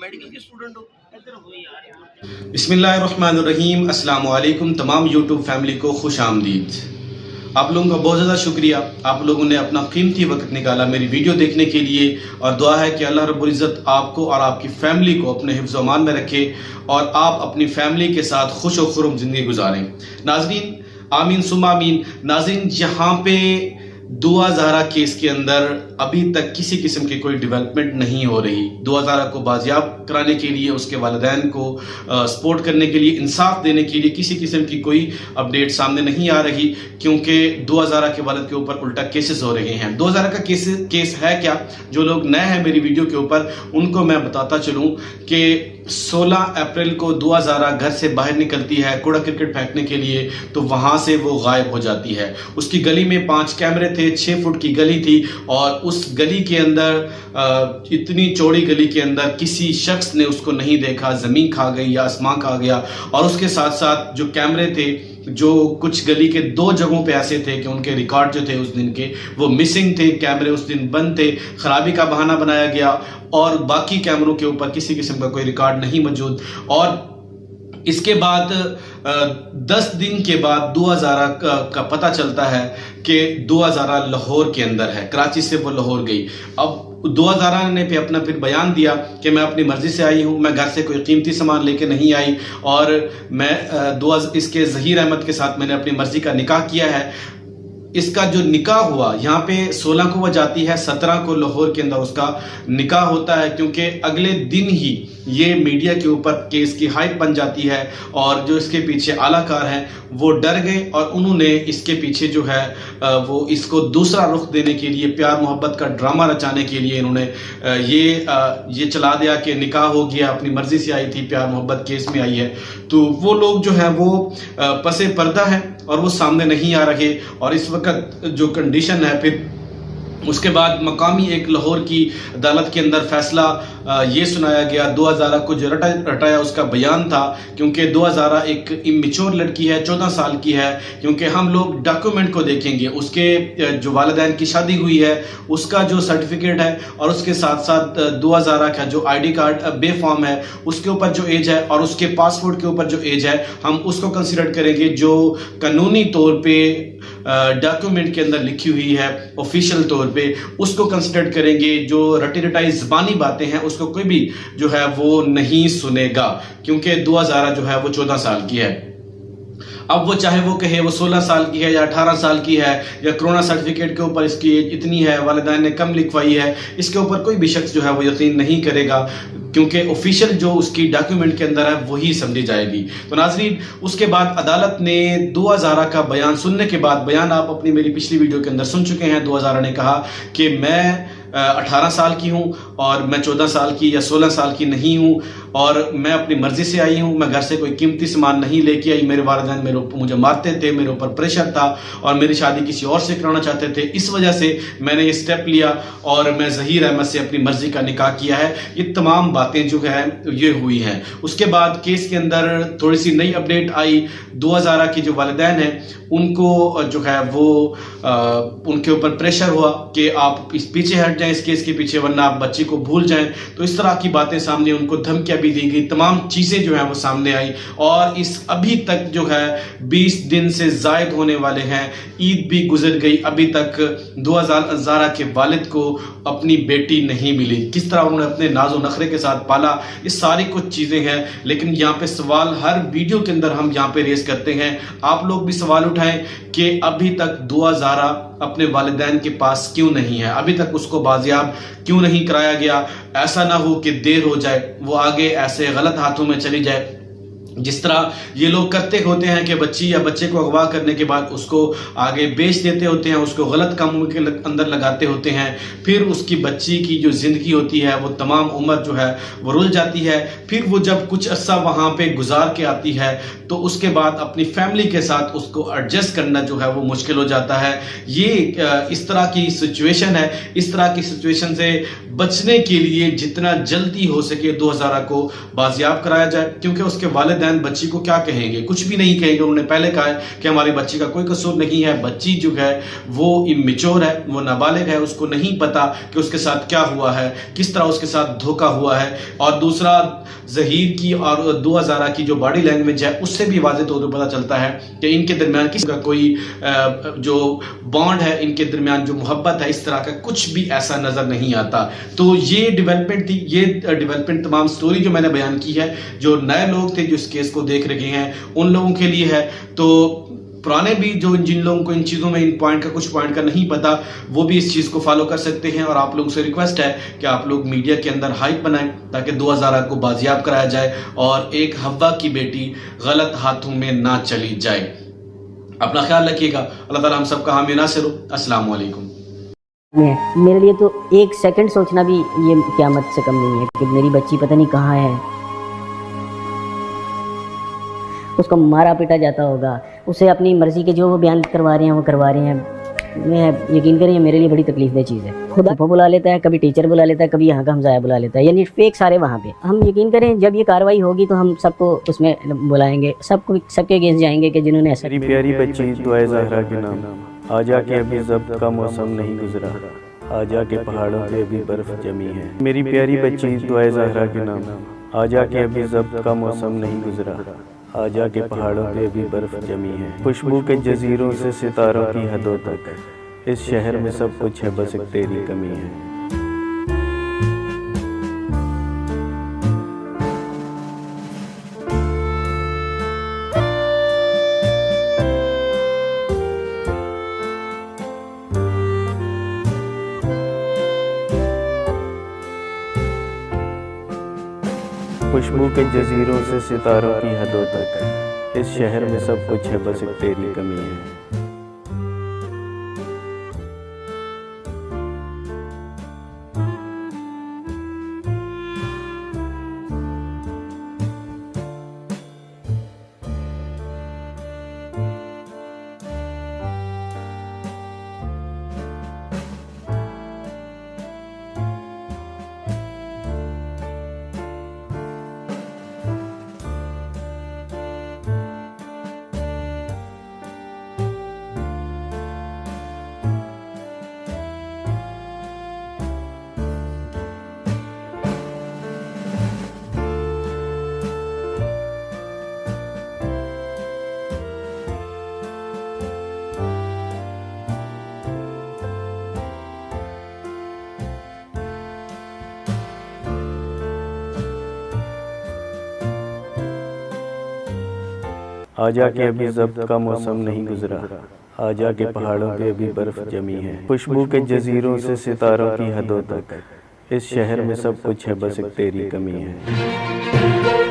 Medical के student हो। बिस्मिल्लाहिर्रहमानिर्रहीम। अस्सलाम वालेकुम तमाम यूट्यूब फैमिली को खुश आमदीद। आप लोगों का बहुत ज़्यादा शुक्रिया, आप लोगों ने अपना कीमती वक्त निकाला मेरी वीडियो देखने के लिए, और दुआ है कि अल्लाह रब्बुल इज़्ज़त आपको और आपकी फैमिली को अपने हिफ्ज़ व अमान में रखे और आप अपनी फैमिली के साथ खुश व खुर्रम ज़िंदगी गुजारें। नाज़रीन आमीन सुम्मा आमीन। नाज़रीन यहाँ पे दुआ ज़हरा केस के अंदर अभी तक किसी किस्म की कोई डेवलपमेंट नहीं हो रही। दुआ ज़हरा को बाजियाब कराने के लिए, उसके वालिदैन को सपोर्ट करने के लिए, इंसाफ देने के लिए किसी किस्म की कोई अपडेट सामने नहीं आ रही, क्योंकि दुआ ज़हरा के वालिद के ऊपर उल्टा केसेस हो रहे हैं। दुआ ज़हरा का केस है क्या? जो लोग नए हैं मेरी वीडियो के ऊपर उनको मैं बताता चलूँ कि 16 अप्रैल को दुआ ज़हरा घर से बाहर निकलती है कूड़ा क्रिकेट फेंकने के लिए, तो वहाँ से वो गायब हो जाती है। उसकी गली में 5 कैमरे थे, 6 फुट की गली थी, और उस गली के अंदर इतनी चौड़ी गली के अंदर किसी शख्स ने उसको नहीं देखा। ज़मीन खा गई या आसमान खा गया। और उसके साथ साथ जो कैमरे थे, जो कुछ गली के 2 जगहों पे ऐसे थे कि उनके रिकॉर्ड जो थे उस दिन के वो मिसिंग थे, कैमरे उस दिन बंद थे, खराबी का बहाना बनाया गया, और बाकी कैमरों के ऊपर किसी किस्म का कोई रिकॉर्ड नहीं मौजूद। और इसके बाद 10 दिन के बाद दुआ ज़हरा का पता चलता है कि दुआ ज़हरा लाहौर के अंदर है। कराची से वो लाहौर गई। अब दुआ ज़हरा ने पे अपना फिर बयान दिया कि मैं अपनी मर्ज़ी से आई हूँ, मैं घर से कोई कीमती सामान लेके नहीं आई, और मैं इसके ज़हीर अहमद के साथ मैंने अपनी मर्ज़ी का निकाह किया है। इसका जो निकाह हुआ यहाँ पे 16 को वह जाती है, 17 को लाहौर के अंदर उसका निकाह होता है, क्योंकि अगले दिन ही ये मीडिया के ऊपर केस की हाइप बन जाती है, और जो इसके पीछे आलाकार हैं वो डर गए और उन्होंने इसके पीछे जो है वो इसको दूसरा रुख देने के लिए, प्यार मोहब्बत का ड्रामा रचाने के लिए इन्होंने ये चला दिया कि निकाह हो गया, अपनी मर्जी से आई थी, प्यार मोहब्बत केस में आई है। तो वो लोग जो है वो पसे पर्दा है और वो सामने नहीं आ रहे। और इस वक्त जो कंडीशन है, फिर उसके बाद मकामी एक लाहौर की अदालत के अंदर फैसला ये सुनाया गया। दुआ ज़हरा को जो रटाया उसका बयान था, क्योंकि दुआ ज़हरा एक इमेच्योर लड़की है, 14 साल की है। क्योंकि हम लोग डॉक्यूमेंट को देखेंगे, उसके जो वालिदैन की शादी हुई है उसका जो सर्टिफिकेट है, और उसके साथ साथ दुआ ज़हरा का जो ID कार्ड बे फॉर्म है उसके ऊपर जो एज है, और उसके पासपोर्ट के ऊपर जो एज है, हम उसको कंसिडर करेंगे जो कानूनी तौर पे डॉक्यूमेंट के अंदर लिखी हुई है, ऑफिशियल तौर पे उसको कंसिडर करेंगे। जो रटी रटाई ज़बानी बातें हैं उसको कोई भी जो है वो नहीं सुनेगा, क्योंकि दुआ ज़हरा जो है वो 14 साल की है। अब वो चाहे वो कहे वो 16 साल की है या 18 साल की है, या कोरोना सर्टिफिकेट के ऊपर इसकी एज इतनी है, वालिदैन ने कम लिखवाई है, इसके ऊपर कोई भी शख्स जो है वो यकीन नहीं करेगा, क्योंकि ऑफिशियल जो उसकी डॉक्यूमेंट के अंदर है वही समझी जाएगी। तो नाज़रीन उसके बाद अदालत ने दुआ ज़हरा का बयान सुनने के बाद, बयान आप अपनी मेरी पिछली वीडियो के अंदर सुन चुके हैं, दुआ ज़हरा ने कहा कि मैं 18 साल की हूँ और मैं 14 साल की या 16 साल की नहीं हूँ, और मैं अपनी मर्जी से आई हूँ। मैं घर से कोई कीमती सामान नहीं लेके आई। मेरे वालिदैन मुझे मारते थे, मेरे ऊपर प्रेशर था, और मेरी शादी किसी और से कराना चाहते थे। इस वजह से मैंने ये स्टेप लिया और मैं ज़हीर अहमद से अपनी मर्जी का निकाह किया है। ये तमाम बातें जो है ये हुई हैं। उसके बाद केस के अंदर थोड़ी सी नई अपडेट आई। दुआ ज़हरा के जो वालिदैन हैं उनको जो है वो उनके ऊपर प्रेशर हुआ कि आप इस पीछे हट जाएं, इस केस के पीछे, वरना आप बच्ची को भूल जाएं। तो इस तरह की बातें सामने, उनको धमकियां भी दी गई, तमाम चीज़ें जो हैं वो सामने आई। और इस अभी तक जो है 20 दिन से ज़ायद होने वाले हैं, ईद भी गुजर गई, अभी तक दुआ ज़हरा के वालिद को अपनी बेटी नहीं मिली। किस तरह उन्होंने अपने नाज़ो नखरे के साथ पाला, ये सारी कुछ चीज़ें हैं। लेकिन यहाँ पे सवाल हर वीडियो के अंदर हम यहाँ पे रेस करते हैं, आप लोग भी सवाल उठाएं कि अभी तक दुआ ज़हरा अपने वालिदैन के पास क्यों नहीं है, अभी तक उसको बाजियाब क्यों नहीं कराया गया। ऐसा ना हो कि देर हो जाए, वो आगे ऐसे गलत हाथों में चली जाए, जिस तरह ये लोग करते होते हैं कि बच्ची या बच्चे को अगवा करने के बाद उसको आगे बेच देते होते हैं, उसको गलत कामों के अंदर लगाते होते हैं। फिर उसकी बच्ची की जो ज़िंदगी होती है वो तमाम उम्र जो है वो रुल जाती है। फिर वो जब कुछ अरसा वहाँ पे गुजार के आती है तो उसके बाद अपनी फैमिली के साथ उसको एडजस्ट करना जो है वो मुश्किल हो जाता है। ये इस तरह की सिचुएशन है। इस तरह की सिचुएशन से बचने के लिए जितना जल्दी हो सके दुआ ज़हरा को बाजियाब कराया जाए, क्योंकि उसके वालिद والدین بچی کو کیا کہیں گے؟ کچھ بھی نہیں کہیں گے. انہوں نے پہلے کہا ہے کہ ہماری بچی کا کوئی قصور نہیں ہے، بچی جو ہے وہ امیچور ہے، وہ نابالغ ہے، اس کو نہیں پتا کہ اس کے ساتھ کیا ہوا ہے، کس طرح اس کے ساتھ دھوکہ ہوا ہے. اور دوسرا ظہیر کی اور دعا زارا کی جو باڈی لینگویج ہے اس سے بھی واضح طور پر پتہ چلتا ہے کہ ان کے درمیان کسی کا کوئی جو بانڈ ہے، ان کے درمیان جو محبت ہے، اس طرح کا کچھ بھی ایسا نظر نہیں آتا. تو یہ ڈیولپمنٹ تھی، یہ ڈیولپمنٹ تمام سٹوری جو میں نے بیان کی ہے، جو نئے لوگ تھے جو اس کیس کو دیکھ رہے ہیں ان لوگوں کے لیے ہے. تو پرانے بھی جو جن لوگوں کو ان چیزوں میں ان پوائنٹ کا کچھ پوائنٹ کا نہیں پتا، وہ بھی اس چیز کو فالو کر سکتے ہیں. اور آپ لوگوں سے ریکویسٹ ہے کہ آپ لوگ میڈیا کے اندر ہائپ بنائیں تاکہ 2000 کو بازیاب کرایا جائے اور ایک حوا کی بیٹی غلط ہاتھوں میں نہ چلی جائے. اپنا خیال رکھیے گا. اللہ تعالیٰ ہم سب کا حامی ناصر ہو. السلام علیکم. میرے لیے تو ایک سیکنڈ سوچنا بھی یہ قیامت سے کم نہیں ہے کہ میری بچی پتہ نہیں کہاں ہے. اس کو مارا پیٹا جاتا ہوگا، اسے اپنی مرضی کے جو وہ بیان کروا رہے ہیں وہ کروا رہے ہیں. میں یقین کریں یہ میرے لیے بڑی تکلیف دہ چیز ہے. خدا کو بلا لیتا ہے، کبھی ٹیچر بلا لیتا ہے، کبھی یہاں کا ہمسایہ بلا لیتا ہے، یعنی فیک سارے وہاں پہ. ہم یقین کریں جب یہ کاروائی ہوگی تو ہم سب کو اس میں بلائیں گے، سب کے اگینسٹ جائیں گے کہ جنہوں نے ایسا. میری پیاری بچی دعائے زہرا کے نام، آ جا کے ابھی ضبط کا موسم نہیں گزرا، آ جا کے پہاڑوں پہ ابھی برف جمی ہے. میری پیاری بچی دعائے زہرا کے نام، آ جا کے ابھی ضبط کا موسم نہیں گزرا، آ جا کے پہاڑوں پہ ابھی برف جمی ہے. خوشبو کے جزیروں سے ستاروں کی حدوں تک، اس شہر میں سب کچھ ہے بس ایک تیری کمی ہے. خوشبو کے جزیروں سے ستاروں کی حدوں تک، اس شہر میں سب کچھ ہے بس ایک تیری کمی ہے. آ جا کے ابھی ضبط کا موسم نہیں گزرا، آ جا کے پہاڑوں پہ ابھی برف جمی ہے. خوشبو کے جزیروں سے ستاروں کی حدوں تک، اس شہر میں سب کچھ ہے بس ایک تیری کمی ہے.